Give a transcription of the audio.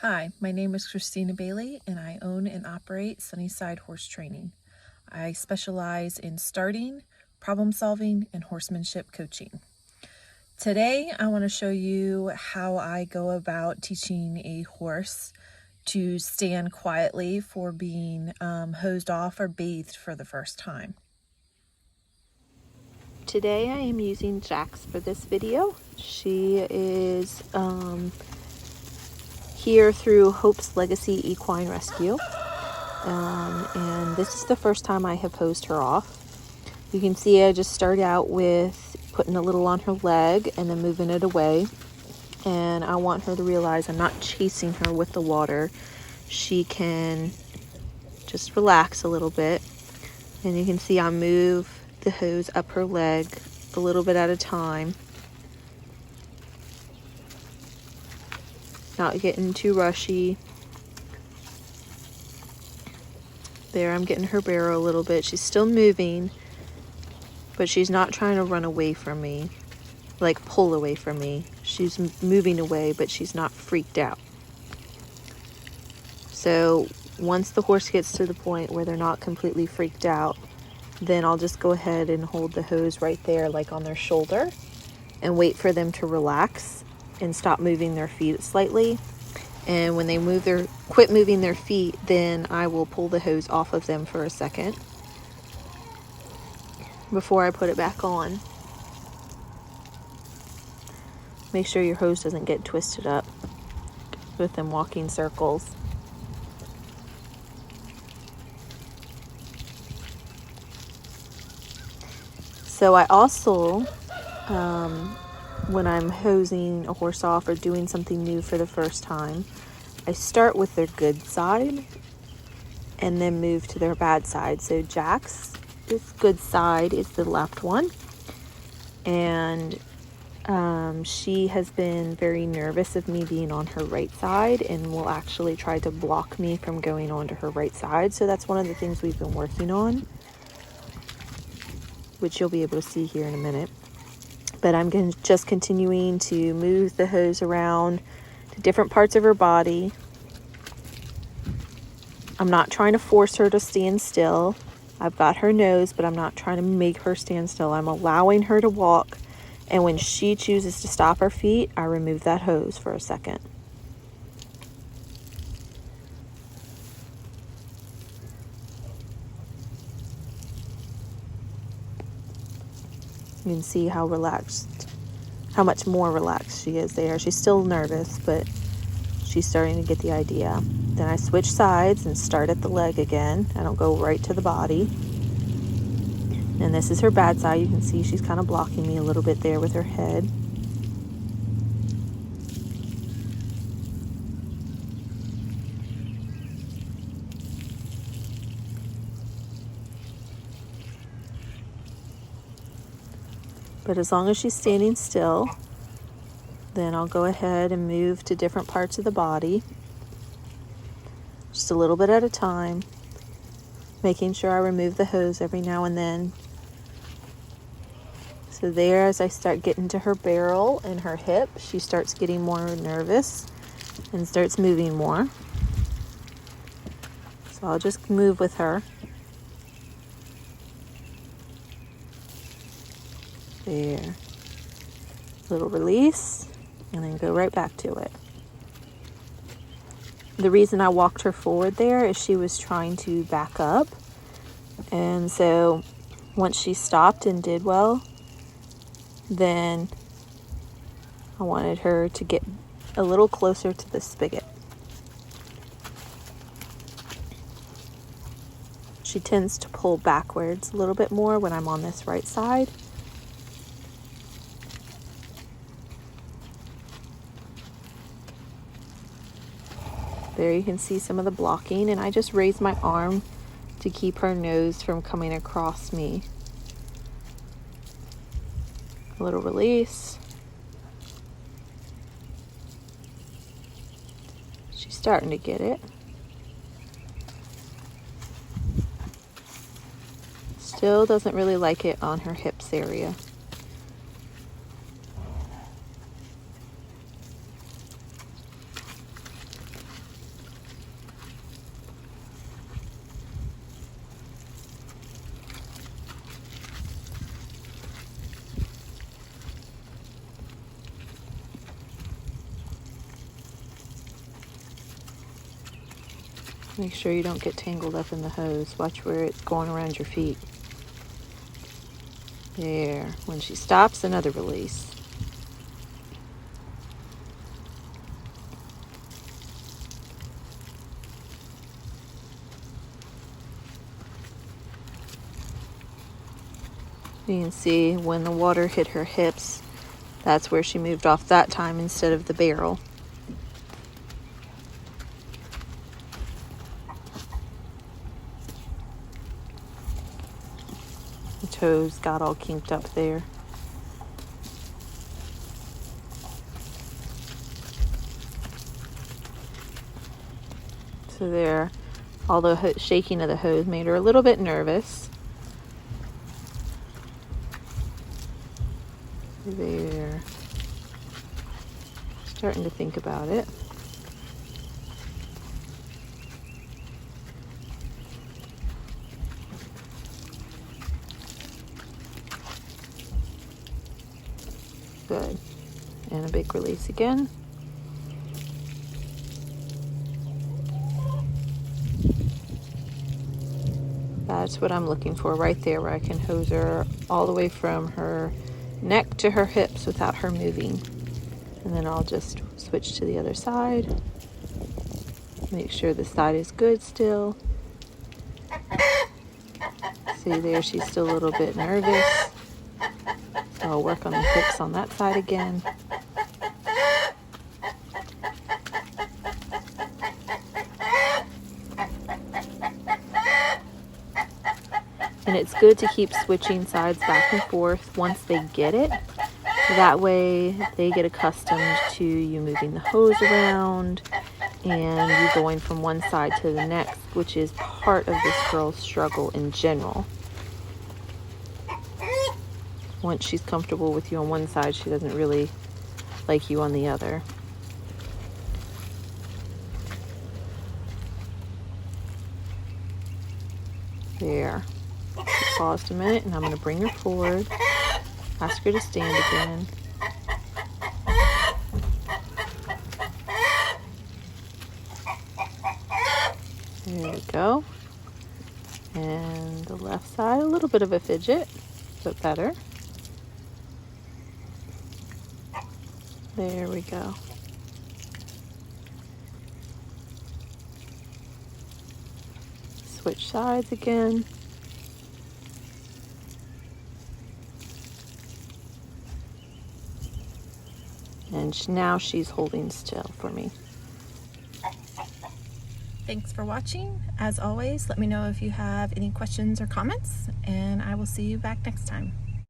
Hi, my name is Christina Bailey and I own and operate Sunnyside Horse Training. I specialize in starting, problem solving, and horsemanship coaching. Today I want to show you how I go about teaching a horse to stand quietly for being hosed off or bathed for the first time. Today I am using Jax for this video. She is here through Hope's Legacy Equine Rescue. And this is the first time I have hosed her off. You can see I just start out with putting a little on her leg and then moving it away. And I want her to realize I'm not chasing her with the water. She can just relax a little bit. And you can see I move the hose up her leg a little bit at a time. Not getting too rushy. There, I'm getting her barrel a little bit. She's still moving, but she's not trying to run away from me, like pull away from me. She's moving away, but she's not freaked out. So once the horse gets to the point where they're not completely freaked out, then I'll just go ahead and hold the hose right there, like on their shoulder, and wait for them to relax and stop moving their feet slightly. And when they quit moving their feet, then I will pull the hose off of them for a second before I put it back on. Make sure your hose doesn't get twisted up with them walking circles. So I also, when I'm hosing a horse off or doing something new for the first time, I start with their good side and then move to their bad side. So Jax, this good side is the left one. And she has been very nervous of me being on her right side and will actually try to block me from going onto her right side. So that's one of the things we've been working on, which you'll be able to see here in a minute. But I'm just continuing to move the hose around to different parts of her body. I'm not trying to force her to stand still. I've got her nose, but I'm not trying to make her stand still. I'm allowing her to walk. And when she chooses to stop her feet, I remove that hose for a second. You can see how much more relaxed she is there. She's still nervous, but she's starting to get the idea. Then I switch sides and start at the leg again. I don't go right to the body. And this is her bad side. You can see she's kind of blocking me a little bit there with her head. But as long as she's standing still, then I'll go ahead and move to different parts of the body, just a little bit at a time, making sure I remove the hose every now and then. So there, as I start getting to her barrel and her hip, she starts getting more nervous and starts moving more. So I'll just move with her. There. Little release, and then go right back to it. The reason I walked her forward there is she was trying to back up. And so once she stopped and did well, then I wanted her to get a little closer to the spigot. She tends to pull backwards a little bit more when I'm on this right side. There you can see some of the blocking, and I just raise my arm to keep her nose from coming across me. A little release. She's starting to get it. Still doesn't really like it on her hips area. Make sure you don't get tangled up in the hose. Watch where it's going around your feet. There. When she stops, another release. You can see when the water hit her hips, that's where she moved off that time instead of the barrel. The toes got all kinked up there. So there, all the shaking of the hose made her a little bit nervous. There. Starting to think about it. Good. And a big release again. That's what I'm looking for right there, where I can hose her all the way from her neck to her hips without her moving. And then I'll just switch to the other side. Make sure the side is good still. See there, she's still a little bit nervous. So I'll work on the hips on that side again. And it's good to keep switching sides back and forth once they get it. That way they get accustomed to you moving the hose around and you going from one side to the next, which is part of this girl's struggle in general. Once she's comfortable with you on one side, she doesn't really like you on the other. There. Paused a minute, and I'm going to bring her forward. Ask her to stand again. There we go. And the left side, a little bit of a fidget, but better. There we go. Switch sides again. And now she's holding still for me. Thanks for watching. As always, let me know if you have any questions or comments, and I will see you back next time.